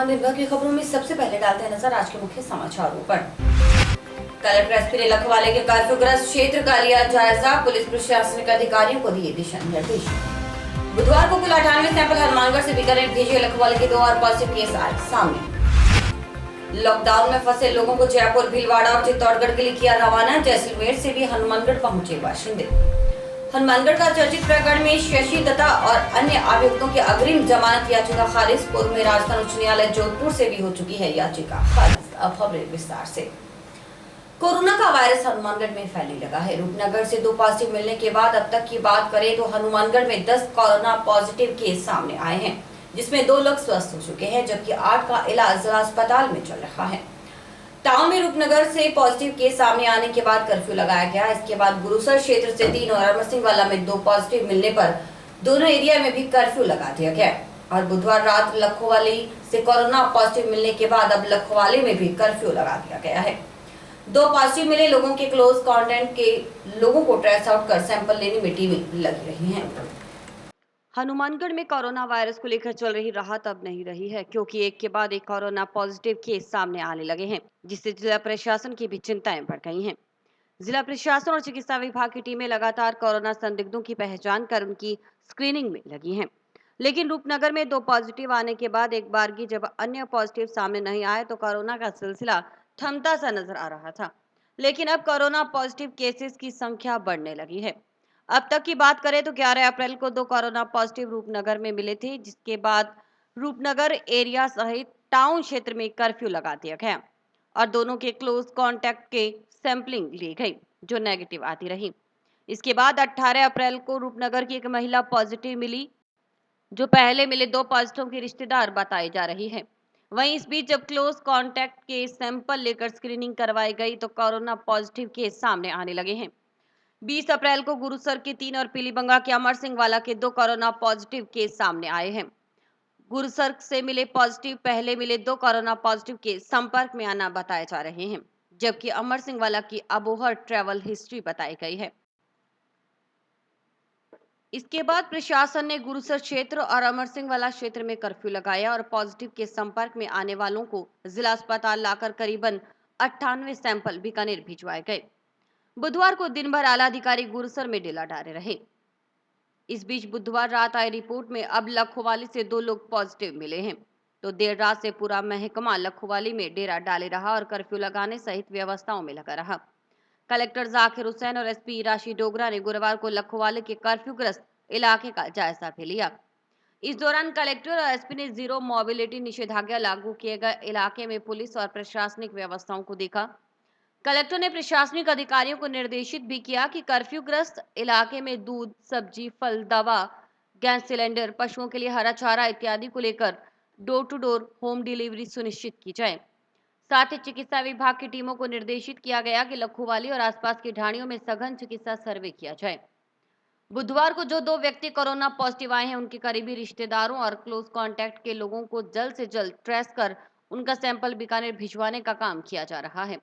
फिलहाल दिन भर की खबरों में सबसे पहले डालते हैं नजर आज के मुख्य समाचारों पर। कलेक्टर एसपी ने लखवाले के कर्फ्यूग्रस्त क्षेत्र का लिया जायजा, पुलिस प्रशासनिक अधिकारियों को दिए दिशा निर्देश। बुधवार को कुल 98 सैंपल हनुमानगढ़ से बीकानेर भेजे, लखवाले के 2 और पॉजिटिव केस आए सामने। लॉकडाउन में फंसे लोगों को जयपुर, भीलवाड़ा और चित्तौड़गढ़ के लिए किया रवाना, जैसलमेर से भी हनुमानगढ़ पहुंचे बाशिंदे। हनुमानगढ़ का चर्चित प्रकरण में शशि दत्ता और अन्य अभियुक्तों की अग्रिम जमानत याचिका खारिज। पूर्व में राजस्थान उच्च न्यायालय जोधपुर से भी हो चुकी है याचिका खारिज। अब खबरें विस्तार से। कोरोना का वायरस हनुमानगढ़ में फैलने लगा है। रूपनगर से 2 पॉजिटिव मिलने के बाद अब तक की बात करें तो हनुमानगढ़ में 10 कोरोना पॉजिटिव केस सामने आए हैं, जिसमें 2 लोग स्वस्थ हो चुके हैं, जबकि 8 का इलाज जिला अस्पताल में चल रहा है। टाउन में रूपनगर से पॉजिटिव केस सामने आने के बाद कर्फ्यू लगाया गया। इसके बाद गुरुसर क्षेत्र से 3 और अमरसिंहवाला में 2 पॉजिटिव मिलने पर दोनों एरिया में भी कर्फ्यू लगा दिया गया। और बुधवार रात लखवाली से कोरोना पॉजिटिव मिलने के बाद अब लखवाली में भी कर्फ्यू लगा दिया गया है। 2 पॉजिटिव मिले लोगों के क्लोज कॉन्टेक्ट के लोगों को ट्रेस आउट कर सैंपल लेने में टीमें लगी रही हैं। हनुमानगढ़ में कोरोना वायरस को लेकर चल रही राहत अब नहीं रही है, क्योंकि एक के बाद एक कोरोना पॉजिटिव केस सामने आने लगे हैं, जिससे जिला प्रशासन की भी चिंताएं बढ़ गई हैं। जिला प्रशासन और चिकित्सा विभाग की टीमें लगातार कोरोना संदिग्धों की पहचान कर उनकी स्क्रीनिंग में लगी हैं। लेकिन रूपनगर में 2 पॉजिटिव आने के बाद एक बारगी जब अन्य पॉजिटिव सामने नहीं आए तो कोरोना का सिलसिला थमता सा नजर आ रहा था। लेकिन अब कोरोना पॉजिटिव केसेस की संख्या बढ़ने लगी है। अब तक की बात करें तो 11 अप्रैल को 2 कोरोना पॉजिटिव रूपनगर में मिले थे, जिसके बाद रूपनगर एरिया सहित टाउन क्षेत्र में कर्फ्यू लगा दिया गया और दोनों के क्लोज कांटेक्ट के सैंपलिंग ली गई, जो नेगेटिव आती रही। इसके बाद 18 अप्रैल को रूपनगर की एक महिला पॉजिटिव मिली, जो पहले मिले 2 पॉजिटिव की रिश्तेदार बताई जा रही है। वहीं इस बीच जब क्लोज कांटेक्ट के सैंपल लेकर स्क्रीनिंग करवाई गई तो कोरोना पॉजिटिव केस सामने आने लगे हैं। 20 अप्रैल को गुरुसर के 3 और पीलीबंगा के अमरसिंहवाला के 2 कोरोना पॉजिटिव केस सामने आए हैं। गुरुसर से मिले पॉजिटिव पहले मिले 2 कोरोना पॉजिटिव के संपर्क में आना बताए जा रहे हैं, जबकि अमरसिंहवाला की अबोहर ट्रैवल हिस्ट्री बताई गई है। इसके बाद प्रशासन ने गुरुसर क्षेत्र और अमरसिंहवाला क्षेत्र में कर्फ्यू लगाया और पॉजिटिव के संपर्क में आने वालों को जिला अस्पताल लाकर करीबन 98 सैंपल बीकानेर भिजवाए गए। बुधवार को दिन भर आला अधिकारी गुरुसर में डेरा डाले रहे। इस बीच बुधवार रात आई रिपोर्ट में अब लखवाली से 2 लोग पॉजिटिव मिले हैं, तो देर रात से पूरा महकमा लखवाली में डेरा डाले रहा और कर्फ्यू लगाने सहित व्यवस्थाओं में लगा रहा। कलेक्टर जाकिर हुसैन और एसपी राशि डोगरा ने गुरुवार को लखवाली के कर्फ्यूग्रस्त इलाके का जायजा भी लिया। इस दौरान कलेक्टर और एसपी ने 0 मोबिलिटी निषेधाज्ञा लागू किए गए इलाके में पुलिस और प्रशासनिक व्यवस्थाओं को देखा। कलेक्टर ने प्रशासनिक अधिकारियों को निर्देशित भी किया कि कर्फ्यूग्रस्त इलाके में दूध, सब्जी, फल, दवा, गैस सिलेंडर, पशुओं के लिए हरा चारा इत्यादि को लेकर door to door home delivery सुनिश्चित की जाए। साथ ही चिकित्सा विभाग की टीमों को निर्देशित किया गया कि लखवाली और आसपास की ढाणियों में सघन चिकित्सा सर्वे किया जाए। बुधवार को जो 2 व्यक्ति कोरोना पॉजिटिव आए हैं, उनके करीबी रिश्तेदारों और क्लोज कॉन्टैक्ट के लोगों को जल्द से जल्द ट्रेस कर उनका सैंपल बीकानेर भिजवाने का काम किया जा रहा है।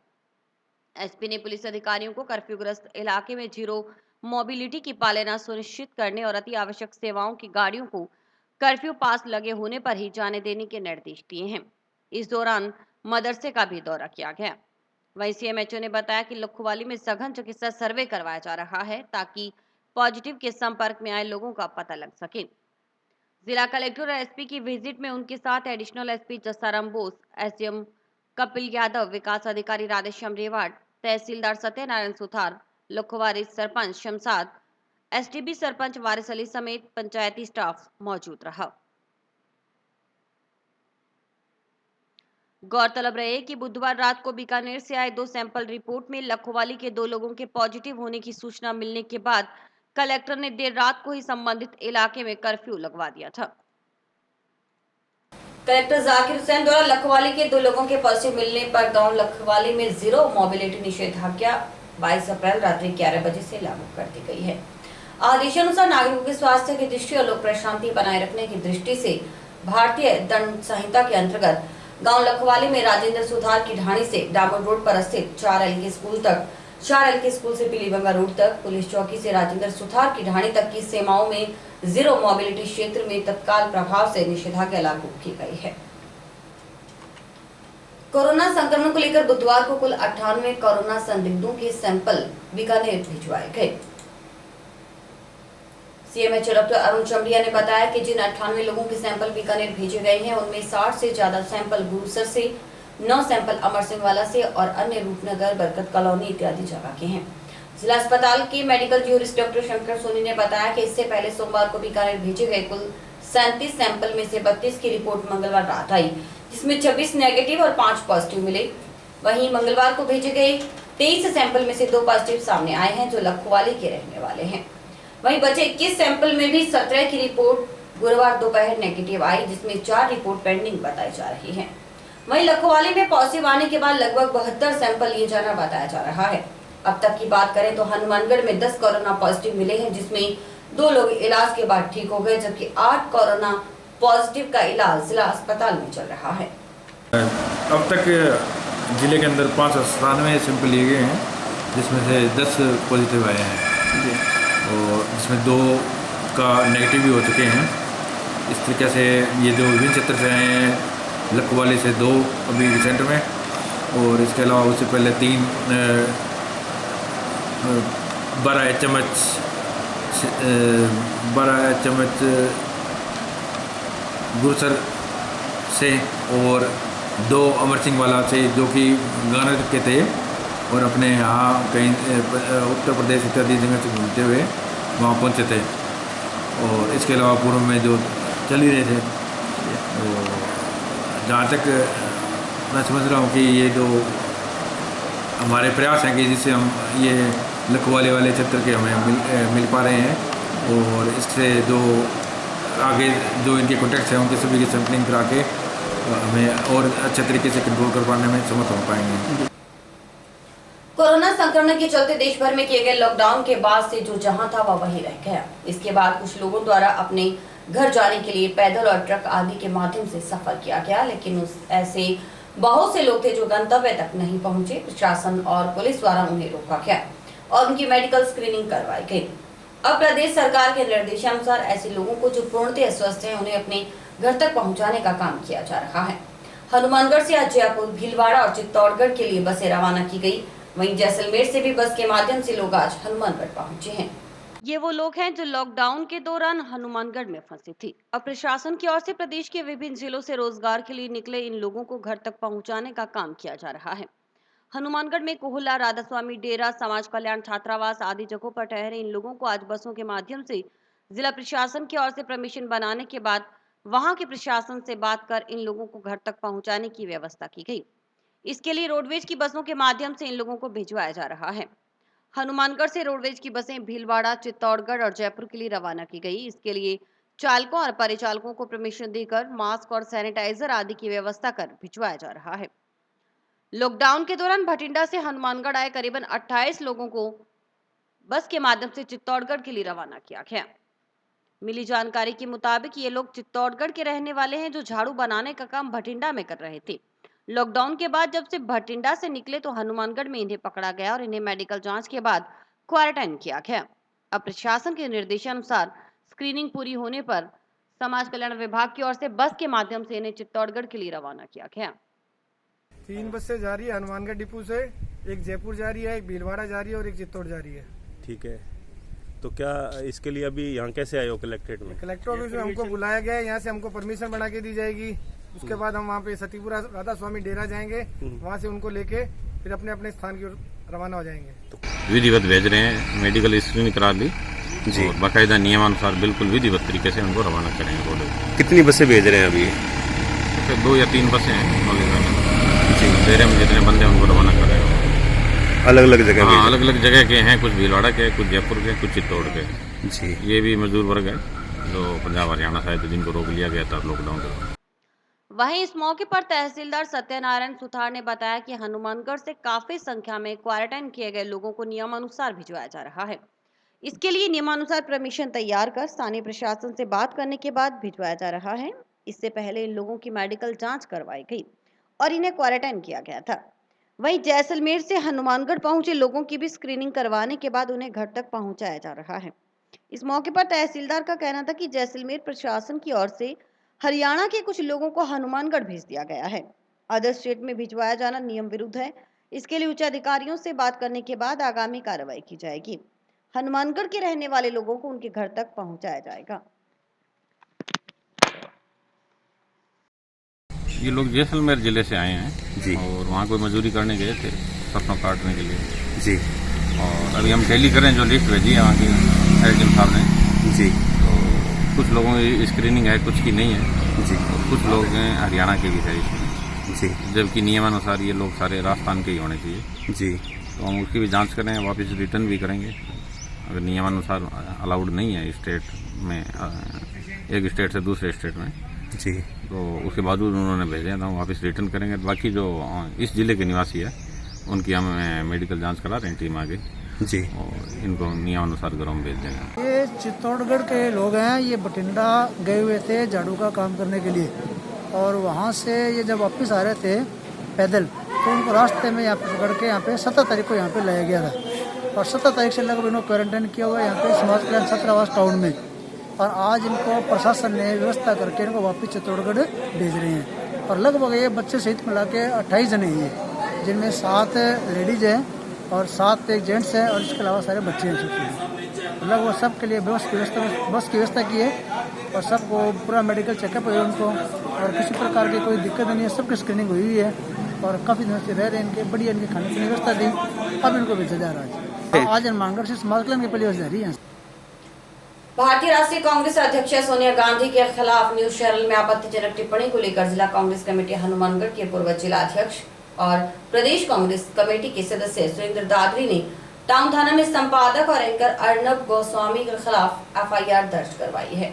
एसपी ने पुलिस अधिकारियों को कर्फ्यूग्रस्त इलाके में 0 मोबिलिटी की पालना सुनिश्चित करने और अति आवश्यक सेवाओं की गाड़ियों को कर्फ्यू पास लगे होने पर ही जाने देने के निर्देश दिए हैं। इस दौरान मदरसे का भी दौरा किया गया। वहीं सीएमएचओ ने बताया कि लखवाली में सघन चिकित्सा सर्वे करवाया जा रहा है, ताकि पॉजिटिव के संपर्क में आए लोगों का पता लग सके। जिला कलेक्टर और एसपी की विजिट में उनके साथ additional SP Jasaram Bos, SDM Kapil Yadav, विकास अधिकारी राधेश्याम रेवाड़, तहसीलदार सत्यनारायण सुथार, लखवारी सरपंच शमशाद, एसटीबी सरपंच वारिस अली समेत पंचायती स्टाफ मौजूद रहा। गौरतलब रहे कि बुधवार रात को बीकानेर से आए 2 सैंपल रिपोर्ट में लखवाली के 2 लोगों के पॉजिटिव होने की सूचना मिलने के बाद कलेक्टर ने देर रात को ही संबंधित इलाके में कर्फ्यू लगवा दिया था। कलेक्टर जाकिर हुसैन द्वारा लखवाली के 2 लोगों के पॉजिटिव मिलने पर गांव लखवाली में 0 मोबिलिटी निषेधाज्ञा 22 अप्रैल रात्रि 11 बजे से लागू कर दी गई है। आदेशानुसार नागरिकों के स्वास्थ्य की दृष्टि और लोक प्रशांति बनाए रखने की दृष्टि से भारतीय दंड संहिता के अंतर्गत गांव लखवाली में राजेंद्र सुथार की ढाणी से डामर रोड पर स्थित 4L के स्कूल तक, 4L के स्कूल से पीलीबंगा रोड तक, पुलिस चौकी से राजेंद्र सुथार की ढाणी तक की सीमाओं में 0 मोबिलिटी क्षेत्र में तत्काल प्रभाव से निषेधाज्ञा लागू की गई है। कोरोना संक्रमण को लेकर बुधवार को कुल 98 कोरोना संदिग्धों के सैंपल बीकानेर भिजवाए गए। सीएमएचओ डॉक्टर अरुण चमड़िया ने बताया कि जिन 98 लोगों के सैंपल बीकानेर भेजे गए हैं उनमें 60 से ज्यादा सैंपल गुरुसर से, 9 सैंपल अमर सिंह वाला से और अन्य रूपनगर, बरकत कॉलोनी इत्यादि जगह के हैं। जिला अस्पताल के medical jurist doctor Shankar Soni ने बताया कि इससे पहले सोमवार को बीकानेर भेजे गए कुल 37 सैंपल में से 32 की रिपोर्ट मंगलवार रात आई, जिसमें 26 नेगेटिव और 5 पॉजिटिव मिले। वहीं मंगलवार को भेजे गए 23 सैंपल में से 2 पॉजिटिव सामने आए हैं जो लखवाली के रहने वाले हैं। वहीं बचे 21 सैंपल में भी 17 की रिपोर्ट गुरुवार दोपहर नेगेटिव आई, जिसमें 4 रिपोर्ट पेंडिंग बताई जा रही है। वहीं लखवाली में पॉजिटिव आने के बाद लगभग 72 सैंपल लिए जाना बताया जा रहा है। अब तक की बात करें तो हनुमानगढ़ में 10 कोरोना पॉजिटिव मिले हैं, जिसमें 2 लोग इलाज के बाद ठीक हो गए, जबकि 8 कोरोना पॉजिटिव का इलाज जिला अस्पताल में चल रहा है। अब तक जिले के अंदर 597 सैंपल लिए गए हैं, जिसमें से 10 पॉजिटिव आए हैं और जिसमें 2 का नेगेटिव भी हो चुके हैं। इस तरीके से ये जो विभिन्न क्षेत्र से आए हैं, लखवाली से 2 अभी रिसेंट में, और इसके अलावा उससे पहले 3 12 चम्मच गुरसर से और 2 अमर सिंह वाला से, जो कि गाना के थे और अपने यहाँ कहीं उत्तर प्रदेश इत्यादि जगह से घूमते हुए वहाँ पहुँचे थे। और इसके अलावा पूर्व में जो चल ही रहे थे, तो जहाँ तक मैं समझ रहा हूँ कि ये जो हमारे प्रयास हैं कि जिससे हम ये लखवाले वाले क्षेत्र के हमें मिल पा रहे हैं, और इससे जो आगे जो इनके कॉन्टैक्ट्स हैं उनके सभी की सैंपलिंग करा के हमें और अच्छे तरीके से कंट्रोल कर पाने में समर्थ हो पाएंगे। कोरोना संक्रमण के चलते देश भर में किए गए लॉकडाउन के बाद से जो जहां था वह वहीं रह गया। इसके बाद कुछ लोगों द्वारा अपने घर जाने के लिए पैदल और ट्रक आदि के माध्यम से सफर किया गया, लेकिन ऐसे बहुत से लोग थे जो गंतव्य तक नहीं पहुंचे। प्रशासन और पुलिस द्वारा उन्हें रोका गया और उनकी मेडिकल स्क्रीनिंग करवाई गई। अब प्रदेश सरकार के निर्देशानुसार ऐसे लोगों को जो पूर्णतः स्वस्थ हैं उन्हें अपने घर तक पहुंचाने का काम किया जा रहा है। हनुमानगढ़ से आज जयपुर, भीलवाड़ा और चित्तौड़गढ़ के लिए बसें रवाना की गई। वहीं जैसलमेर से भी बस के माध्यम से लोग आज हनुमानगढ़ पहुंचे हैं। ये वो लोग हैं जो लॉकडाउन के दौरान हनुमानगढ़ में फंसे थे। अब प्रशासन की ओर से प्रदेश के विभिन्न जिलों से रोजगार के लिए निकले इन लोगों को घर तक पहुंचाने का काम किया जा रहा है। हनुमानगढ़ में कोहला, राधा स्वामी डेरा, समाज कल्याण छात्रावास आदि जगहों पर ठहरे इन लोगों को आज बसों के माध्यम से जिला प्रशासन की ओर से परमिशन बनाने के बाद वहां के प्रशासन से बात कर इन लोगों को घर तक पहुंचाने की व्यवस्था की गई। इसके लिए रोडवेज की बसों के माध्यम से इन लोगों को भिजवाया जा रहा है। हनुमानगढ़ से रोडवेज की बसें भीलवाड़ा, चित्तौड़गढ़ और जयपुर के लिए रवाना की गई। इसके लिए चालकों और परिचालकों को परमिशन देकर मास्क और सैनिटाइजर आदि की व्यवस्था कर भिजवाया जा रहा है। लॉकडाउन के दौरान भटिंडा से हनुमानगढ़ आए करीबन 28 लोगों को बस के माध्यम से चित्तौड़गढ़ के लिए रवाना किया गया। मिली जानकारी के मुताबिक ये लोग चित्तौड़गढ़ के रहने वाले हैं जो झाड़ू बनाने का काम भटिंडा में कर रहे थे। लॉकडाउन के बाद जब से भटिंडा से निकले तो हनुमानगढ़ में इन्हें पकड़ा गया और इन्हें मेडिकल जांच के बाद क्वारंटाइन किया गया। अब प्रशासन के निर्देशानुसार स्क्रीनिंग पूरी होने पर समाज कल्याण विभाग की ओर से बस के माध्यम से इन्हें चित्तौड़गढ़ के लिए रवाना किया गया। 3 बसें जा रही है हनुमानगढ़ डिपो से, एक जयपुर जा रही है, एक भीलवाड़ा जा रही है और एक चित्तौड़ जा रही है। ठीक है, तो क्या इसके लिए अभी यहाँ कैसे आए हो कलेक्ट्रेट में? कलेक्टर ऑफिस में हमको बुलाया गया है, यहाँ से हमको परमिशन बना के दी जाएगी। उसके बाद हम वहाँ पे सतीपुरा राधा स्वामी डेरा जाएंगे, वहाँ से उनको लेके फिर अपने अपने स्थान की ओर रवाना हो जाएंगे। तो विधिवत भेज रहे हैं, मेडिकल स्क्रीनिंग करा ली जी, और बाकायदा नियमानुसार बिल्कुल विधिवत तरीके से उनको रवाना करेंगे। बोले कितनी बसें भेज रहे हैं अभी? तो 2 या 3 बसें हैं डेरे में, जितने बंदे उनको रवाना करेंगे। अलग अलग जगह? हाँ, अलग अलग जगह के हैं, कुछ भीलवाड़ा के, कुछ जयपुर के, कुछ चित्तौड़ के जी। ये भी मजदूर वर्ग है जो पंजाब हरियाणा शायद जिनको रोक लिया गया था लॉकडाउन के। वहीं इस मौके पर तहसीलदार सत्यनारायण सुथार ने बताया कि हनुमानगढ़ से काफी संख्या में क्वारंटाइन किए गए लोगों को नियमानुसार भिजवाया जा रहा है। इसके लिए नियमानुसार परमिशन तैयार कर स्थानीय प्रशासन से बात करने के बाद भिजवाया जा रहा है। इससे पहले इन लोगों की मेडिकल जांच करवाई गई और इन्हें क्वारंटाइन किया गया था। वहीं जैसलमेर से हनुमानगढ़ पहुंचे लोगों की भी स्क्रीनिंग करवाने के बाद उन्हें घर तक पहुंचाया जा रहा है। इस मौके पर तहसीलदार का कहना था कि जैसलमेर प्रशासन की ओर से हरियाणा के कुछ लोगों को हनुमानगढ़ भेज दिया गया है। अदर स्टेट में भिजवाया जाना नियम विरुद्ध है। इसके लिए उच्च अधिकारियों से बात करने के बाद आगामी कार्रवाई की जाएगी। हनुमानगढ़ के रहने वाले लोगों को उनके घर तक पहुंचाया जाएगा। ये लोग जैसलमेर जिले से आए हैं जी। और वहाँ कोई मजदूरी करने गए थे सरसों काटने के लिए जी और अभी हम टैली करें जो लिस्ट भेजी है वहाँ की एसडीएम साहब ने। जी तो कुछ लोगों की स्क्रीनिंग है, कुछ की नहीं है जी और कुछ लोग हैं हरियाणा के भी है इसमें, जी जबकि नियमानुसार ये लोग सारे राजस्थान के ही होने चाहिए। जी तो हम उसकी भी जांच करेंगे, वापस रिटर्न भी करेंगे। अगर नियमानुसार अलाउड नहीं है स्टेट में, एक स्टेट से दूसरे स्टेट में, जी तो उसके बावजूद उन्होंने भेजे हैं तो हम वापस रिटर्न करेंगे। बाकी जो इस जिले के निवासी है उनकी हम मेडिकल जांच करा रहे हैं, टीम आगे, जी और इनको नियमानुसार घरों में भेज देंगे। ये चित्तौड़गढ़ के लोग हैं, ये बठिंडा गए हुए थे झाड़ू का काम करने के लिए और वहाँ से ये जब वापस आ रहे थे पैदल तो उनको रास्ते में यहाँ पे पकड़ के यहाँ पे 17 तारीख को यहाँ पे लाया गया था और 17 तारीख से लगभग इनको क्वारंटाइन किया हुआ है यहाँ पे समाज कल्याण छात्रावास टाउन में। और आज इनको प्रशासन ने व्यवस्था करके इनको वापस चित्तौड़गढ़ भेज रहे हैं और लगभग ये बच्चे सहित मिला के 28 जने हैं, जिनमें 7 लेडीज हैं और 7 एक जेंट्स हैं और इसके अलावा सारे बच्चे हैं सबके। लगभग सबके लिए बस की व्यवस्था की है और सबको पूरा मेडिकल चेकअप है उनको और किसी प्रकार की कोई दिक्कत नहीं है, सबकी स्क्रीनिंग हुई हुई है और काफ़ी दिनों से रह रहे हैं, इनके बढ़िया इनकी खाने की व्यवस्था दी। अब इनको भेजा जा रहा है। आज हनुमानगढ़ से समाज कल्याण के पुलिस जा रही है। भारतीय राष्ट्रीय कांग्रेस अध्यक्ष सोनिया गांधी के खिलाफ न्यूज चैनल में आपत्तिजनक टिप्पणी को लेकर जिला कांग्रेस कमेटी हनुमानगढ़ के पूर्व जिला अध्यक्ष और प्रदेश कांग्रेस कमेटी के सदस्य सुरेंद्र दादरी ने टाउन थाना में संपादक और एंकर अर्नब गोस्वामी के खिलाफ एफआईआर दर्ज करवाई है।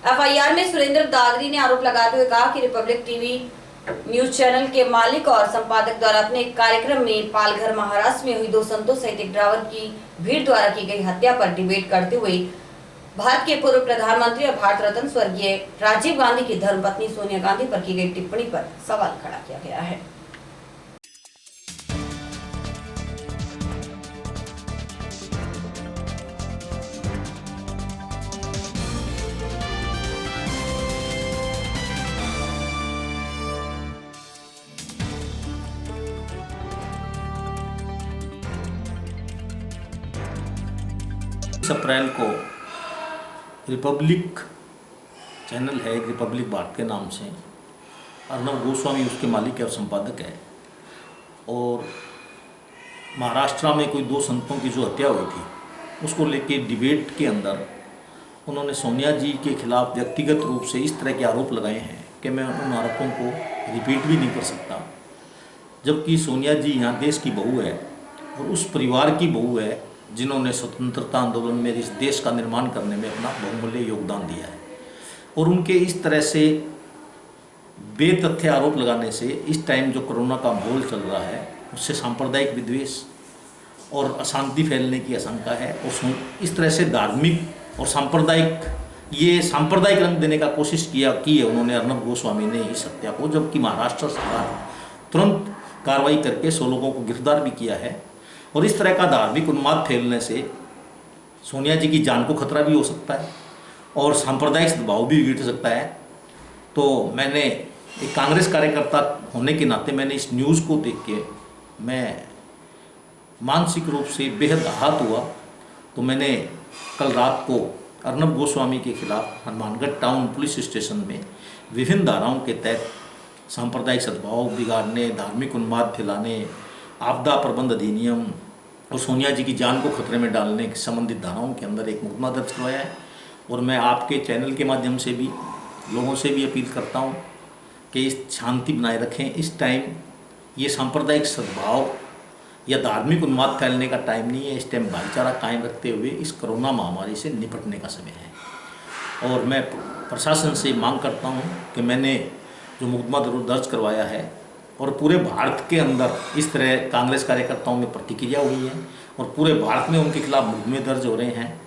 एफआईआर में सुरेंद्र दादरी ने आरोप लगाते हुए कहा कि रिपब्लिक टीवी न्यूज चैनल के मालिक और संपादक द्वारा अपने कार्यक्रम में पालघर महाराष्ट्र में हुई 2 संतों सहित एक ड्राइवर की भीड़ द्वारा की गई हत्या पर डिबेट करते हुए भारत के पूर्व प्रधानमंत्री और भारत रत्न स्वर्गीय राजीव गांधी की धर्मपत्नी सोनिया गांधी पर की गई टिप्पणी पर सवाल खड़ा किया गया है। अप्रैल को रिपब्लिक चैनल है, एक रिपब्लिक भारत के नाम से, अर्नब गोस्वामी उसके मालिक है और संपादक है, और महाराष्ट्र में कोई 2 संतों की जो हत्या हुई थी उसको लेके डिबेट के अंदर उन्होंने सोनिया जी के खिलाफ व्यक्तिगत रूप से इस तरह के आरोप लगाए हैं कि मैं उन आरोपों को रिपीट भी नहीं कर सकता, जबकि सोनिया जी यहाँ देश की बहू है और उस परिवार की बहू है जिन्होंने स्वतंत्रता आंदोलन में इस देश का निर्माण करने में अपना बहुमूल्य योगदान दिया है। और उनके इस तरह से बेतथ्य आरोप लगाने से इस टाइम जो कोरोना का माहौल चल रहा है उससे सांप्रदायिक विद्वेष और अशांति फैलने की आशंका है और इस तरह से धार्मिक और सांप्रदायिक रंग देने का कोशिश की है उन्होंने अर्नब गोस्वामी ने इस हत्या को, जबकि महाराष्ट्र सरकार तुरंत कार्रवाई करके 100 लोगों को गिरफ्तार भी किया है। और इस तरह का धार्मिक उन्माद फैलने से सोनिया जी की जान को खतरा भी हो सकता है और सांप्रदायिक सद्भाव भी बिगड़ सकता है। तो मैंने एक कांग्रेस कार्यकर्ता होने के नाते मैंने इस न्यूज़ को देख के मैं मानसिक रूप से बेहद आहत हुआ। तो मैंने कल रात को अर्नब गोस्वामी के खिलाफ हनुमानगढ़ टाउन पुलिस स्टेशन में विभिन्न धाराओं के तहत सांप्रदायिक सद्भाव बिगाड़ने, धार्मिक उन्माद फैलाने, आपदा प्रबंध अधिनियम और सोनिया जी की जान को खतरे में डालने के संबंधित धाराओं के अंदर एक मुकदमा दर्ज करवाया है। और मैं आपके चैनल के माध्यम से भी लोगों से भी अपील करता हूं कि इस शांति बनाए रखें। इस टाइम ये सांप्रदायिक सद्भाव या धार्मिक उन्माद फैलने का टाइम नहीं है, इस टाइम भाईचारा कायम रखते हुए इस कोरोना महामारी से निपटने का समय है। और मैं प्रशासन से मांग करता हूँ कि मैंने जो मुकदमा दर्ज करवाया है और पूरे भारत के अंदर इस तरह कांग्रेस कार्यकर्ताओं में प्रतिक्रिया हुई है और पूरे भारत में उनके खिलाफ मुकदमे दर्ज हो रहे हैं।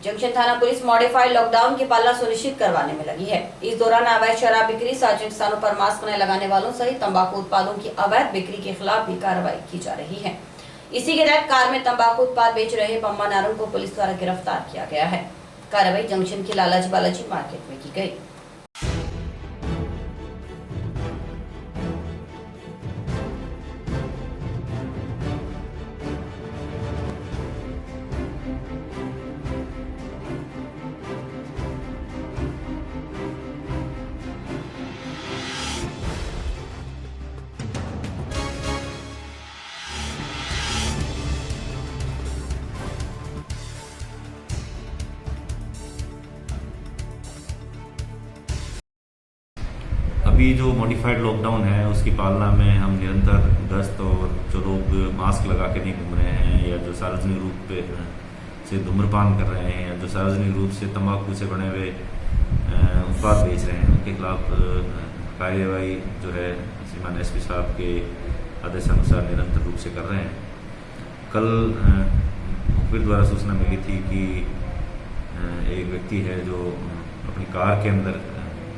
जंक्शन थाना पुलिस मॉडिफाइड लॉकडाउन की पालना सुनिश्चित करवाने में लगी है। इस दौरान अवैध शराब बिक्री, सार्वजनिक स्थानों पर मास्क न लगाने वालों सहित तंबाकू उत्पादों की अवैध बिक्री के खिलाफ भी कार्रवाई की जा रही है। इसी के तहत कार में तंबाकू उत्पाद बेच रहे पम्मा नारुंग को पुलिस द्वारा गिरफ्तार किया गया है। कार्रवाई जंक्शन की लालाजी बालाजी मार्केट में की गई। अभी जो मॉडिफाइड लॉकडाउन है उसकी पालना में हम निरंतर गश्त, और जो लोग मास्क लगा के नहीं घूम रहे हैं या जो सार्वजनिक रूप से धूम्रपान कर रहे हैं या जो सार्वजनिक रूप से तंबाकू से बने हुए उत्पाद बेच रहे हैं, उनके खिलाफ कार्यवाही जो है श्रीमान एसपी साहब के आदेशानुसार निरंतर रूप से कर रहे हैं। कल मुखबिर द्वारा सूचना मिली थी कि एक व्यक्ति है जो अपनी कार के अंदर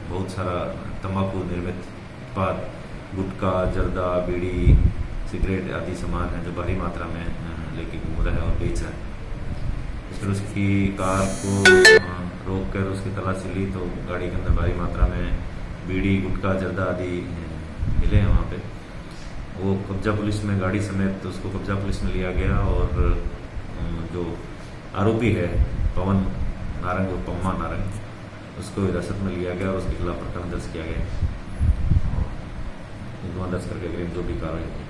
बहुत सारा तंबाकू निर्मित उत्पाद, गुटखा, जर्दा, बीड़ी, सिगरेट आदि सामान है जो भारी मात्रा में लेके घूम रहा है और बेच रहा है। इस पर उसकी कार को रोक कर उसकी तलाशी ली तो गाड़ी के अंदर भारी मात्रा में बीड़ी, गुटखा, जर्दा आदि मिले हैं। वहाँ पे वो कब्जा पुलिस में गाड़ी समेत तो उसको कब्जा पुलिस में लिया गया और जो आरोपी है पवन नारंग और पम्मा नारंग, उसको हिरासत में लिया गया और उसके खिलाफ प्रकरण दर्ज किया गया, मुकदमा दर्ज करके अग्रिम जो भी कार्रवाई होगी।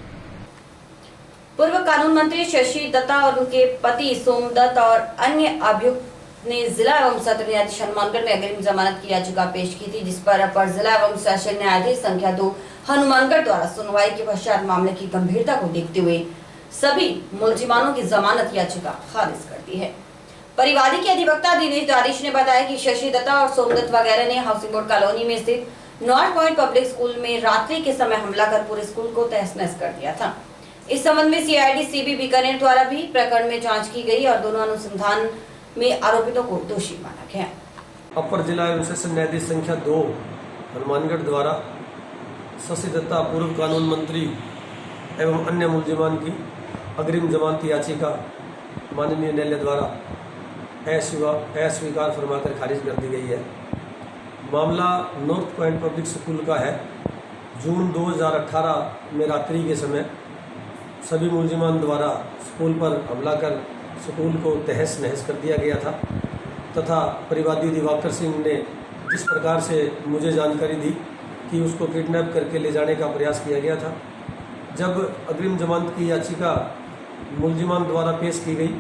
पूर्व कानून मंत्री शशि दत्ता और उनके पति सोमदत्त और अन्य अभियुक्त ने जिला एवं सत्र न्यायाधीश हनुमानगढ़ में अग्रिम जमानत की याचिका पेश की थी, जिस पर अपर जिला एवं सेशन न्यायाधीश संख्या 2 हनुमानगढ़ द्वारा सुनवाई के पश्चात मामले की गंभीरता को देखते हुए सभी मुलजिमानों की जमानत याचिका खारिज कर दी है। परिवादी के अधिवक्ता दिनेश दारिश ने बताया कि शशि दत्ता और सोमदत्त वगैरह ने हाउसिंग बोर्ड कॉलोनी में स्थित नॉर्थ पॉइंट पब्लिक स्कूल में रात्रि के समय हमला कर पूरे स्कूल को तहस-नहस कर दिया था। इस संबंध में सीआईडी सीबी बीकानेर द्वारा भी प्रकरण में जांच की गई और दोनों अनुसंधान में आरोपितों को दोषी माना गया। अपर जिला एवं सेशन न्यायाधीश संख्या 2 हनुमानगढ़ द्वारा शशि दत्ता पूर्व कानून मंत्री एवं अन्य मुलजिमान की अग्रिम जमानत याचिका माननीय न्यायालय द्वारा अस्वीकार फरमाकर खारिज कर दी गई है। मामला नॉर्थ पॉइंट पब्लिक स्कूल का है। जून 2018 में रात्रि के समय सभी मुलजिमान द्वारा स्कूल पर हमला कर स्कूल को तहस नहस कर दिया गया था तथा परिवादी दिवाकर सिंह ने जिस प्रकार से मुझे जानकारी दी कि उसको किडनैप करके ले जाने का प्रयास किया गया था। जब अग्रिम जमानत की याचिका मुलजिमान द्वारा पेश की गई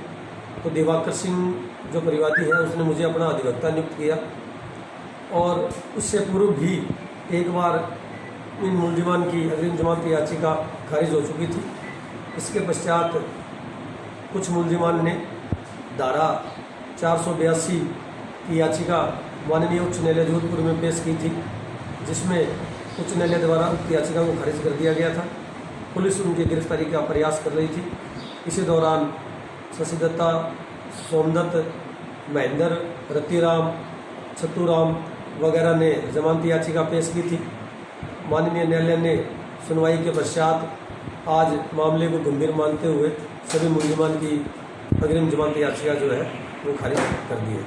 तो दिवाकर सिंह जो परिवादी है उसने मुझे अपना अधिवक्ता नियुक्त किया और उससे पूर्व भी एक बार इन मुलजिमान की अग्रिम जमानत याचिका खारिज हो चुकी थी। इसके पश्चात कुछ मुलजिमान ने धारा 482 की याचिका माननीय उच्च न्यायालय जोधपुर में पेश की थी, जिसमें उच्च न्यायालय द्वारा उक्त याचिका को खारिज कर दिया गया था। पुलिस उनकी गिरफ्तारी का प्रयास कर रही थी। इसी दौरान शशि दत्ता, सोमदत्त, महेंद्र, रतिराम, छत्तूराम वगैरह ने जमानत याचिका पेश की थी। माननीय न्यायालय ने सुनवाई के पश्चात आज मामले को गंभीर मानते हुए सभी मुलजिमान की अग्रिम जमानत याचिका जो है वो खारिज कर दी है।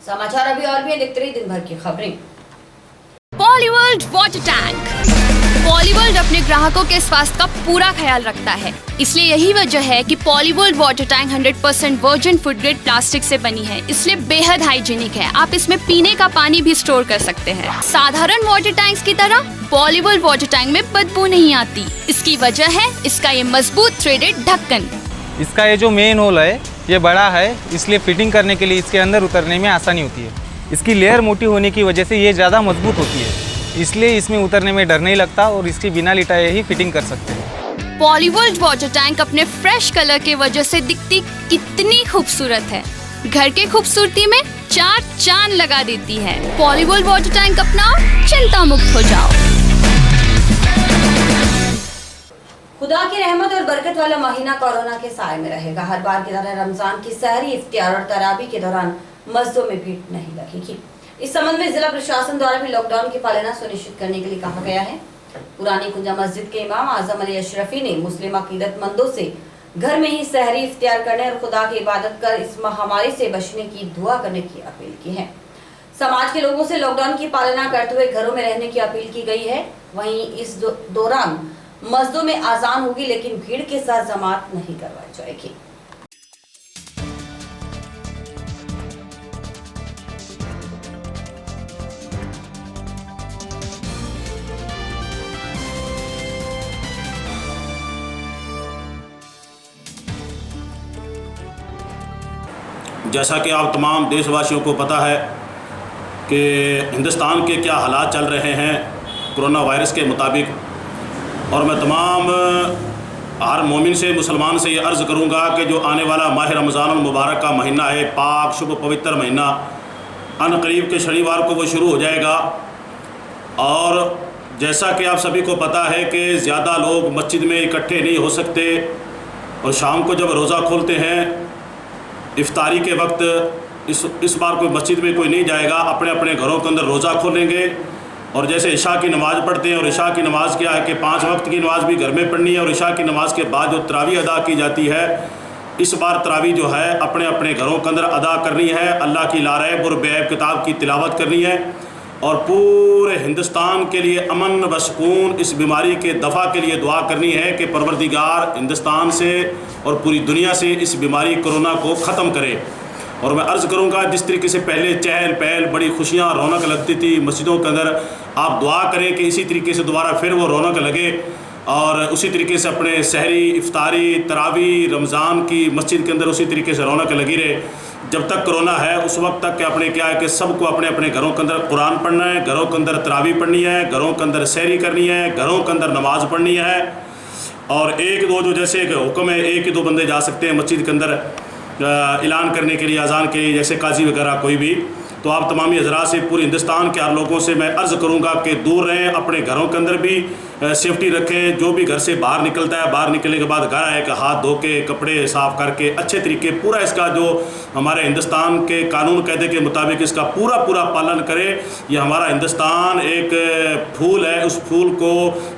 समाचार अभी और भी देखते रहिए दिन भर की खबरें। पॉलीवर्ल्ड वाटर टैंक। पॉलीवर्ल्ड अपने ग्राहकों के स्वास्थ्य का पूरा ख्याल रखता है, इसलिए यही वजह है कि Polyworld water tank 100% virgin food grade plastic से बनी है, इसलिए बेहद हाइजीनिक है। आप इसमें पीने का पानी भी स्टोर कर सकते हैं। साधारण वाटर टैंक्स की तरह पॉलीवर्ल्ड वाटर टैंक में बदबू नहीं आती। इसकी वजह है इसका ये मजबूत थ्रेडेड ढक्कन। इसका ये जो मेन होल है ये बड़ा है, इसलिए फिटिंग करने के लिए इसके अंदर उतरने में आसानी होती है। इसकी लेयर मोटी होने की वजह से ये ज़्यादा मजबूत होती है, इसलिए इसमें उतरने में डर नहीं लगता और इसकी बिना लिटाए ही फिटिंग कर सकते हैं। पॉलीवर्ल्ड वाटर टैंक अपने फ्रेश कलर की वजह से दिखती कितनी खूबसूरत है, घर के खूबसूरती में 4 चांद लगा देती है। पॉलीवर्ल्ड वाटर टैंक अपनाओ, चिंता मुक्त हो जाओ। खुदा की रहमत और बरकत वाला महीना कोरोना के साए में रहेगा। हर बार की तरह रमजान की सहरी, इफ्तियार और तरावी के दौरान मस्जिदों में भीड़ नहीं लगेगी। इस संबंध में जिला प्रशासन द्वारा भी लॉकडाउन की पालना सुनिश्चित करने के लिए कहा गया है। पुरानी कुंजा मस्जिद के इमाम आजम अली अशरफी ने मुस्लिम अकीदतमंदों से घर में ही सहरी इफ्तियार करने और खुदा की इबादत कर इस महामारी से बचने की दुआ करने की अपील की है। समाज के लोगों से लॉकडाउन की पालना करते हुए घरों में रहने की अपील की गई है। वहीं इस दौरान मस्जिदों में आजान होगी, लेकिन भीड़ के साथ जमात नहीं करवाई जाएगी। जैसा कि आप तमाम देशवासियों को पता है कि हिंदुस्तान के क्या हालात चल रहे हैं कोरोना वायरस के मुताबिक, और मैं तमाम हर मोमिन से, मुसलमान से ये अर्ज़ करूँगा कि जो आने वाला माह रमज़ान मुबारक का महीना है, पाक शुभ पवित्र महीना, अनकरीब के शनिवार को वो शुरू हो जाएगा। और जैसा कि आप सभी को पता है कि ज़्यादा लोग मस्जिद में इकट्ठे नहीं हो सकते, और शाम को जब रोज़ा खोलते हैं इफ्तारी के वक्त इस बार कोई मस्जिद में कोई नहीं जाएगा, अपने अपने घरों के अंदर रोज़ा खोलेंगे। और जैसे इशा की नमाज़ पढ़ते हैं, और इशा की नमाज़ क्या है कि 5 वक्त की नमाज़ भी घर में पढ़नी है, और इशा की नमाज़ के बाद जो तरावी अदा की जाती है, इस बार तरावी जो है अपने अपने घरों के अंदर अदा करनी है, अल्लाह की लारैब और बेऐब किताब की तिलावत करनी है, और पूरे हिंदुस्तान के लिए अमन व सुकून, इस बीमारी के दफ़ा के लिए दुआ करनी है कि परवरदिगार हिंदुस्तान से और पूरी दुनिया से इस बीमारी कोरोना को ख़त्म करे। और मैं अर्ज़ करूँगा, जिस तरीके से पहले चहल पहल, बड़ी खुशियाँ, रौनक लगती थी मस्जिदों के अंदर, आप दुआ करें कि इसी तरीके से दोबारा फिर वो रौनक लगे, और उसी तरीके से अपने सहरी, इफ्तारी, तरावी, रमज़ान की मस्जिद के अंदर उसी तरीके से रौनक लगी रहे। जब तक कोरोना है उस वक्त तक कि अपने क्या है कि सबको अपने अपने घरों के अंदर कुरान पढ़ना है, घरों के अंदर तरावी पढ़नी है, घरों के अंदर सहरी करनी है, घरों के अंदर नमाज़ पढ़नी है। और 1-2 जो जैसे एक हुक्म है, 1 ही 2 बंदे जा सकते हैं मस्जिद के अंदर ऐलान करने के लिए, अजान के लिए, जैसे काजी वगैरह कोई भी। तो आप तमामी हज़रात से, पूरे हिंदुस्तान के हर लोगों से मैं अर्ज़ करूँगा कि दूर रहें, अपने घरों के अंदर भी सेफ्टी रखें। जो भी घर से बाहर निकलता है, बाहर निकलने के बाद घर आए कि हाथ धो के, कपड़े साफ़ करके, अच्छे तरीके पूरा इसका जो हमारे हिंदुस्तान के कानून कायदे के मुताबिक इसका पूरा पालन करें। ये हमारा हिंदुस्तान एक फूल है, उस फूल को,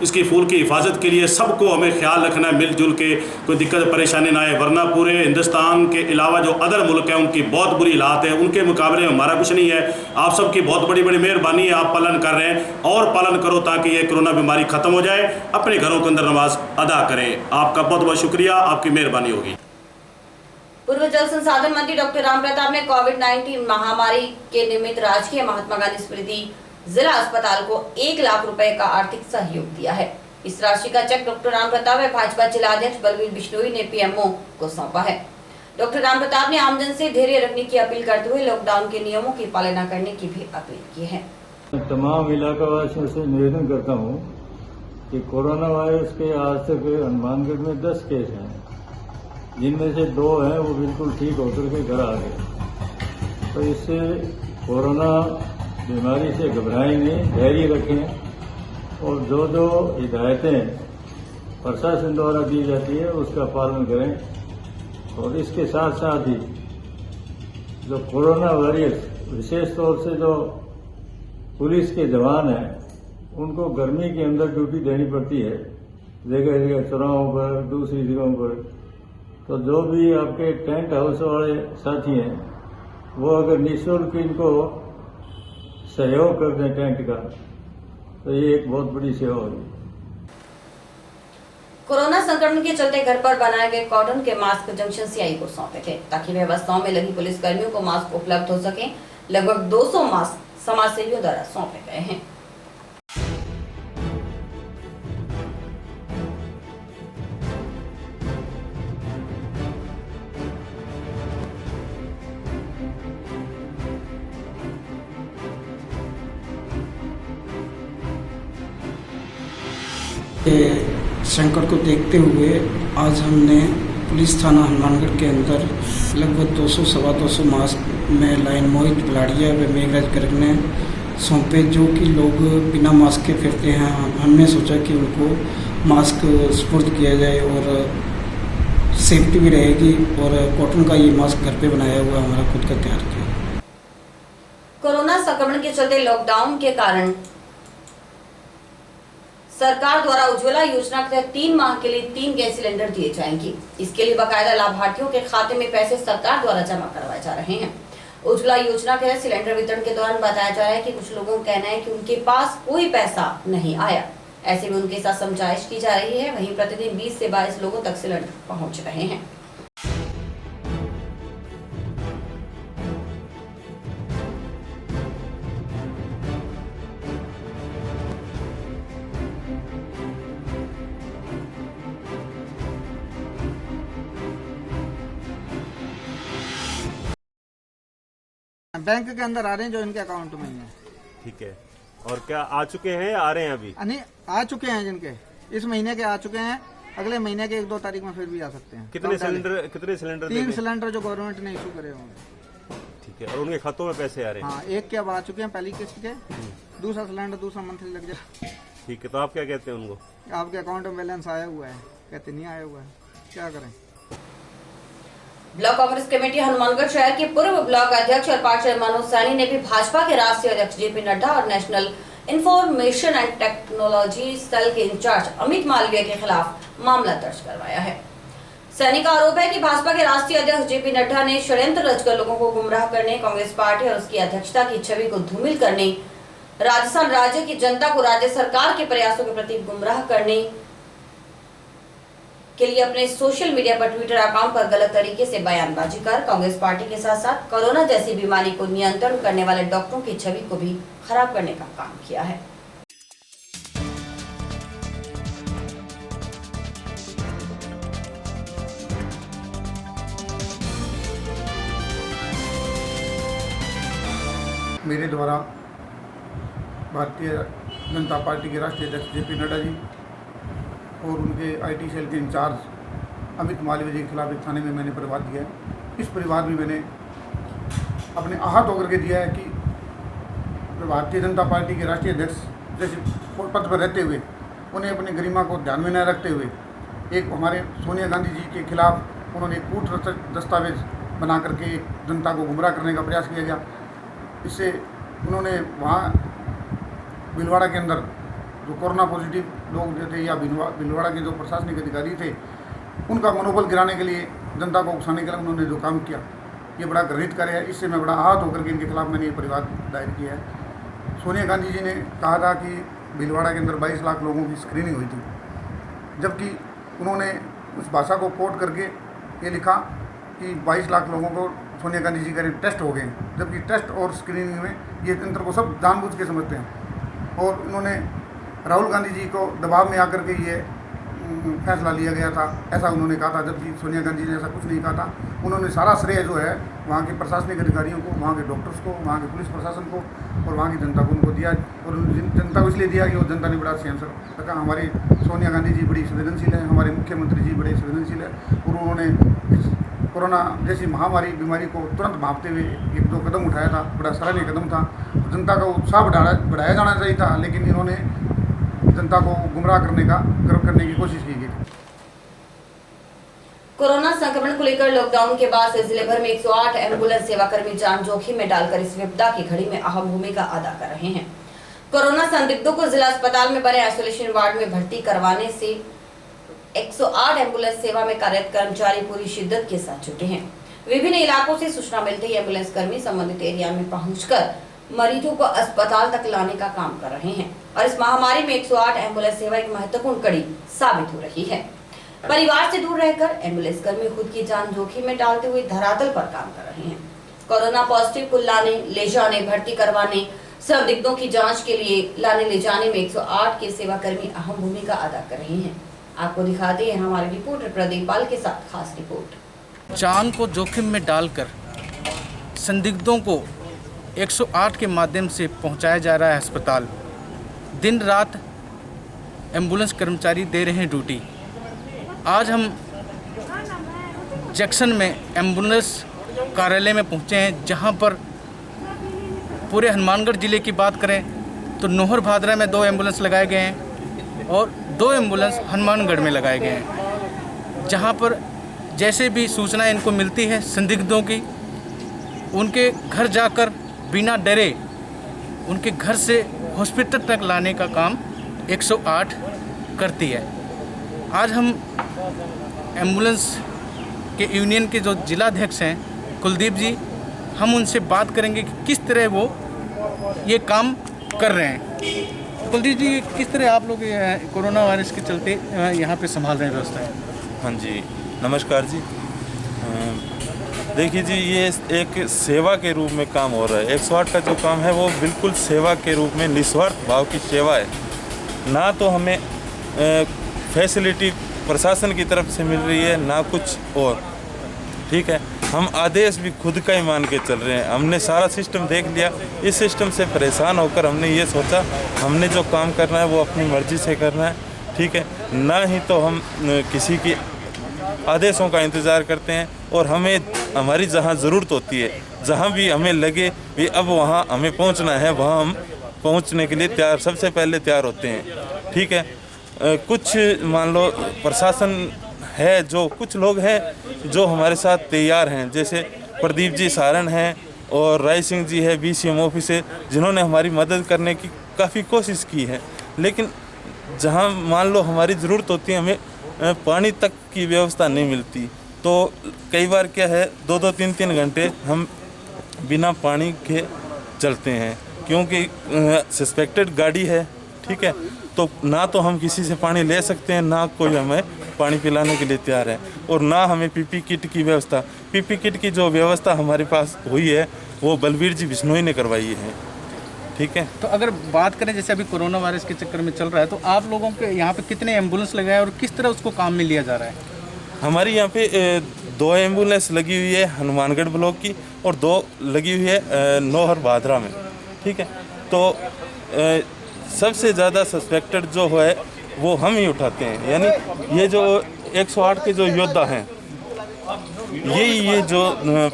इसकी फूल की हिफाजत के लिए सबको हमें ख्याल रखना है, मिलजुल के, कोई दिक्कत परेशानी ना आए। वरना पूरे हिंदुस्तान के अलावा जो अदर मुल्क हैं उनकी बहुत बुरी हालात है, उनके मुकाबले में हमारा कुछ नहीं है। आप सबकी बहुत बड़ी बड़ी मेहरबानी है, आप पालन कर रहे हैं, और पालन करो ताकि ये कोरोना बीमारी ख़त्म हो जाए। अपने घरों के अंदर नमाज अदा करें। आपका बहुत बहुत शुक्रिया, आपकी मेहरबानी होगी। पूर्व जल संसाधन मंत्री डॉक्टर राम प्रताप ने कोविड-19 महामारी के निमित्त राजकीय महात्मा गांधी स्मृति जिला अस्पताल को 1 लाख रुपए का आर्थिक सहयोग दिया है। इस राशि का चेक डॉक्टर राम प्रताप व भाजपा जिलाध्यक्ष बलवीर बिश्नोई ने पीएमओ को सौंपा है। डॉक्टर राम प्रताप ने आमजन से धैर्य रखने की अपील करते हुए लॉकडाउन के नियमों की पालना करने की भी अपील की है। तमाम इलाका वासियों से निवेदन करता हूँ कि कोरोना वायरस के आज तक हनुमानगढ़ में 10 केस हैं, जिनमें से 2 हैं वो बिल्कुल ठीक होकर के घर आ गए। तो इससे कोरोना बीमारी से घबराएं नहीं, धैर्य रखें, और जो हिदायतें प्रशासन द्वारा दी जाती है उसका पालन करें। और इसके साथ साथ ही जो कोरोना वॉरियर्स, विशेष तौर से जो पुलिस के जवान हैं, उनको गर्मी के अंदर ड्यूटी देनी पड़ती है, जगह जगह चौराहों पर, दूसरी जगहों पर। तो जो भी आपके टेंट हाउस वाले साथी हैं, वो अगर निःशुल्क इनको सहयोग कर दें टेंट का, तो ये एक बहुत बड़ी सेवा होगी। कोरोना संक्रमण के चलते घर पर बनाए गए कॉटन के मास्क जंक्शन सीआई को सौंपे थे, ताकि व्यवस्थाओं में लगी पुलिस कर्मियों को मास्क उपलब्ध हो सके। लगभग 200 मास्क समाज सेवियों द्वारा सौंपे गए हैं। संकट को देखते हुए आज हमने पुलिस थाना हनुमानगढ़ के अंदर लगभग 200-225 मास्क में लाइन मोहित बलाड़िया व मेघराज गर्ग ने सौंपे, जो कि लोग बिना मास्क के फिरते हैं। हमने सोचा कि उनको मास्क सुपुर्द किया जाए और सेफ्टी भी रहेगी, और कॉटन का ये मास्क घर पे बनाया हुआ हमारा खुद का तैयार किया। कोरोना संक्रमण के चलते लॉकडाउन के कारण सरकार द्वारा उज्ज्वला योजना के तहत 3 माह के लिए 3 गैस सिलेंडर दिए जाएंगे। इसके लिए बाकायदा लाभार्थियों के खाते में पैसे सरकार द्वारा जमा करवाए जा रहे हैं। उज्ज्वला योजना के तहत सिलेंडर वितरण के दौरान बताया जा रहा है कि कुछ लोगों का कहना है कि उनके पास कोई पैसा नहीं आया। ऐसे में उनके साथ समझाइश की जा रही है। वहीं प्रतिदिन 20 से 22 लोगों तक सिलेंडर पहुंच रहे हैं। बैंक के अंदर आ रहे हैं जो इनके अकाउंट में ही है। ठीक है, और क्या आ चुके हैं या आ रहे हैं अभी? नहीं, आ चुके हैं जिनके इस महीने के आ चुके हैं, अगले महीने के 1-2 तारीख में फिर भी आ सकते हैं। कितने सिलेंडर 3 सिलेंडर जो गवर्नमेंट ने इशू करे होंगे। ठीक है, और उनके खातों में पैसे आ रहे हैं? हाँ, एक के अब आ चुके हैं पहली किस्त के, दूसरा सिलेंडर दूसरा मंथली लग जाए। ठीक है, तो आप क्या कहते हैं उनको? आपके अकाउंट में बैलेंस आया हुआ है, कहते नहीं आया हुआ है, क्या करें। ब्लॉक कांग्रेस कमेटी हनुमानगढ़ शहर के पूर्व ब्लॉक अध्यक्ष और पार्षद मनोज सैनी ने भी भाजपा के राष्ट्रीय अध्यक्ष जेपी नड्डा और national information and technology cell के इंचार्ज अमित मालवीय के खिलाफ मामला दर्ज करवाया है। सैनी का आरोप है कि भाजपा के राष्ट्रीय अध्यक्ष जेपी नड्डा ने षड्यंत्र रचकर लोगों को गुमराह करने, कांग्रेस पार्टी और उसकी अध्यक्षता की छवि को धूमिल करने, राजस्थान राज्य की जनता को राज्य सरकार के प्रयासों के प्रति गुमराह करने के लिए अपने सोशल मीडिया पर ट्विटर अकाउंट पर गलत तरीके से बयानबाजी कर कांग्रेस पार्टी के साथ साथ कोरोना जैसी बीमारी को नियंत्रण करने वाले डॉक्टरों की छवि को भी खराब करने का काम किया है। मेरे द्वारा भारतीय जनता पार्टी के राष्ट्रीय अध्यक्ष जेपी नड्डा जी और उनके आईटी सेल के इंचार्ज अमित मालवीय जी के खिलाफ एक थाने में मैंने परिवाद दिया है। इस परिवाद में मैंने अपने आहत होकर के दिया है कि भारतीय जनता पार्टी के राष्ट्रीय अध्यक्ष जैसे पद पर रहते हुए उन्हें अपनी गरिमा को ध्यान में न रखते हुए एक हमारे सोनिया गांधी जी के खिलाफ उन्होंने एक कूट दस्तावेज बना करके जनता को गुमराह करने का प्रयास किया गया। इससे उन्होंने वहाँ भीलवाड़ा के अंदर जो कोरोना पॉजिटिव लोग जो थे या भीलवाड़ा के जो प्रशासनिक अधिकारी थे उनका मनोबल गिराने के लिए, जनता को उकसाने के लिए उन्होंने जो काम किया, ये बड़ा घृणित कार्य है। इससे मैं बड़ा आहत होकर के इनके खिलाफ मैंने ये परिवाद दायर किया है। सोनिया गांधी जी ने कहा था कि भीलवाड़ा के अंदर 22 लाख लोगों की स्क्रीनिंग हुई थी, जबकि उन्होंने उस भाषा को कोट करके ये लिखा कि 22 लाख लोगों को सोनिया गांधी जी का टेस्ट हो गए, जबकि टेस्ट और स्क्रीनिंग में ये तंत्र को सब जानबूझ के समझते हैं। और उन्होंने राहुल गांधी जी को दबाव में आकर के ये फैसला लिया गया था, ऐसा उन्होंने कहा था, जबकि सोनिया गांधी जी ने ऐसा कुछ नहीं कहा था। उन्होंने सारा श्रेय जो है वहाँ के प्रशासनिक अधिकारियों को, वहाँ के डॉक्टर्स को, वहाँ के पुलिस प्रशासन को और वहाँ की जनता को उनको दिया। और जनता को इसलिए दिया कि वो जनता ने बड़ा सेंसर रखा। हमारी सोनिया गांधी जी बड़ी संवेदनशील है, हमारे मुख्यमंत्री जी बड़े संवेदनशील है और उन्होंने इस कोरोना जैसी महामारी बीमारी को तुरंत भांपते हुए एक दो कदम उठाया था, बड़ा सराहनीय कदम था। जनता का उत्साह बढ़ाया जाना चाहिए था, लेकिन इन्होंने जनता को गुमराह करने की कोशिश की गई। कोरोना संक्रमण को लेकर लॉकडाउन के बाद से जिले भर में 108 एम्बुलेंस सेवाकर्मी जान जोखिम में डालकर इस विपदा की घड़ी में अहम भूमिका अदा कर रहे हैं। कोरोना संदिग्धों को जिला अस्पताल में बने आइसोलेशन वार्ड में भर्ती करवाने से 108 एम्बुलेंस सेवा में कार्यरत कर्मचारी पूरी शिद्दत के साथ जुटे हैं। विभिन्न इलाकों से सूचना मिलते ही एम्बुलेंस कर्मी संबंधित एरिया में पहुंचकर मरीजों को अस्पताल तक लाने का काम कर रहे हैं और इस महामारी में 108 एम्बुलेंस सेवा एक महत्वपूर्ण कड़ी साबित हो रही है। परिवार से दूर रहकर एम्बुलेंस कर्मी खुद की जान जोखिम में डालते हुए धरातल पर काम कर रहे हैं। कोरोना पॉजिटिव को लाने, ले जाने, भर्ती करवाने, संदिग्धों की जांच के लिए लाने ले जाने में 108 के सेवाकर्मी अहम भूमिका अदा कर रहे हैं। आपको दिखाते हैं हमारे रिपोर्टर प्रदीप पाल के साथ खास रिपोर्ट। जान को जोखिम में डालकर संदिग्धों को 108 के माध्यम से पहुंचाया जा रहा है अस्पताल। दिन रात एम्बुलेंस कर्मचारी दे रहे हैं ड्यूटी। आज हम जंक्शन में एम्बुलेंस कार्यालय में पहुंचे हैं, जहां पर पूरे हनुमानगढ़ ज़िले की बात करें तो नोहर भादरा में 2 एम्बुलेंस लगाए गए हैं और 2 एम्बुलेंस हनुमानगढ़ में लगाए गए हैं। जहां पर जैसे भी सूचना इनको मिलती है संदिग्धों की, उनके घर जाकर बिना डरे उनके घर से हॉस्पिटल तक लाने का काम 108 करती है। आज हम एम्बुलेंस के यूनियन के जो जिलाध्यक्ष हैं कुलदीप जी, हम उनसे बात करेंगे कि किस तरह वो ये काम कर रहे हैं। कुलदीप जी, किस तरह आप लोग कोरोना वायरस के चलते यहाँ पे संभाल रहे हैं व्यवस्था? हाँ जी, नमस्कार जी। देखिए जी, ये एक सेवा के रूप में काम हो रहा है। 108 का जो काम है वो बिल्कुल सेवा के रूप में निस्वार्थ भाव की सेवा है। ना तो हमें फैसिलिटी प्रशासन की तरफ से मिल रही है, ना कुछ और। ठीक है, हम आदेश भी खुद का ही मान के चल रहे हैं। हमने सारा सिस्टम देख लिया, इस सिस्टम से परेशान होकर हमने ये सोचा हमने जो काम करना है वो अपनी मर्जी से करना है, ठीक है, ना ही तो हम किसी की आदेशों का इंतज़ार करते हैं। और हमें हमारी जहाँ ज़रूरत होती है, जहाँ भी हमें लगे भी अब वहाँ हमें पहुँचना है, वहाँ हम पहुँचने के लिए सबसे पहले तैयार होते हैं, ठीक है। कुछ मान लो प्रशासन है, जो कुछ लोग हैं जो हमारे साथ तैयार हैं, जैसे प्रदीप जी सारण हैं और राय सिंह जी है BCM ऑफिसर, जिन्होंने हमारी मदद करने की काफ़ी कोशिश की है। लेकिन जहाँ मान लो हमारी ज़रूरत होती है, हमें पानी तक की व्यवस्था नहीं मिलती, तो कई बार क्या है 2-2, 3-3 घंटे हम बिना पानी के चलते हैं, क्योंकि सस्पेक्टेड गाड़ी है, ठीक है। तो ना तो हम किसी से पानी ले सकते हैं, ना कोई हमें पानी पिलाने के लिए तैयार है, और ना हमें PP किट की व्यवस्था। PP किट की जो व्यवस्था हमारे पास हुई है वो बलबीर जी बिश्नोई ने करवाई है, ठीक है। तो अगर बात करें जैसे अभी कोरोना वायरस के चक्कर में चल रहा है, तो आप लोगों के यहाँ पे कितने एम्बुलेंस लगाए और किस तरह उसको काम में लिया जा रहा है? हमारी यहाँ पे 2 एम्बुलेंस लगी हुई है हनुमानगढ़ ब्लॉक की, और 2 लगी हुई है नौहर भादरा में, ठीक है। तो सबसे ज़्यादा सस्पेक्टेड जो है वो हम ही उठाते हैं, यानी ये जो 108 के जो योद्धा हैं ये जो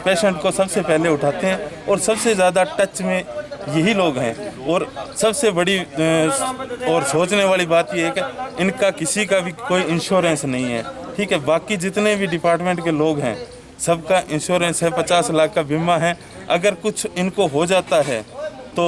पेशेंट को सबसे पहले उठाते हैं, और सबसे ज़्यादा टच में यही लोग हैं। और सबसे बड़ी और सोचने वाली बात ये है कि इनका किसी का भी कोई इंश्योरेंस नहीं है, ठीक है। बाकी जितने भी डिपार्टमेंट के लोग हैं सबका इंश्योरेंस है, 50 लाख का बीमा है। अगर कुछ इनको हो जाता है तो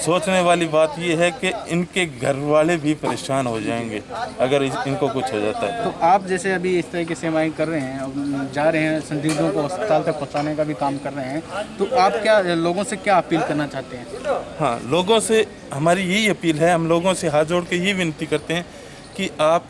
सोचने वाली बात ये है कि इनके घर वाले भी परेशान हो जाएंगे अगर इनको कुछ हो जाता है। तो आप जैसे अभी इस तरह की सेवाएं कर रहे हैं, जा रहे हैं, संदिग्धों को अस्पताल तक पहुंचाने का भी काम कर रहे हैं, तो आप क्या लोगों से क्या अपील करना चाहते हैं? हाँ, लोगों से हमारी यही अपील है, हम लोगों से हाथ जोड़ के ये विनती करते हैं कि आप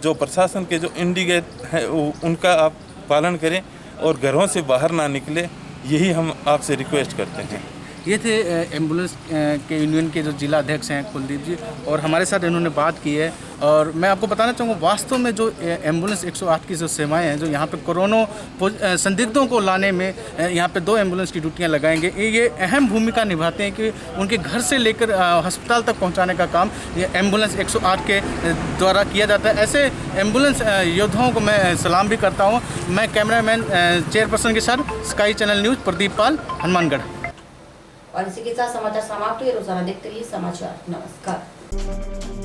जो प्रशासन के जो इंडिकेट है उनका आप पालन करें और घरों से बाहर ना निकले, यही हम आपसे रिक्वेस्ट करते हैं। ये थे एम्बुलेंस के यूनियन के जो जिला अध्यक्ष हैं कुलदीप जी, और हमारे साथ इन्होंने बात की है। और मैं आपको बताना चाहूँगा वास्तव में जो एम्बुलेंस 108 की जो सेवाएं हैं, जो यहाँ पे कोरोना संदिग्धों को लाने में यहाँ पे 2 एम्बुलेंस की ड्यूटियाँ लगाएंगे, ये अहम भूमिका निभाते हैं कि उनके घर से लेकर अस्पताल तक पहुँचाने का काम ये एम्बुलेंस 108 के द्वारा किया जाता है। ऐसे एम्बुलेंस योद्धाओं को मैं सलाम भी करता हूँ। मैं कैमरामैन चेयरपर्सन के साथ स्काई चैनल न्यूज़ प्रदीप पाल, हनुमानगढ़। और इसी के साथ समाचार समाप्त हुए। रोजाना देखते रहिए समाचार। नमस्कार।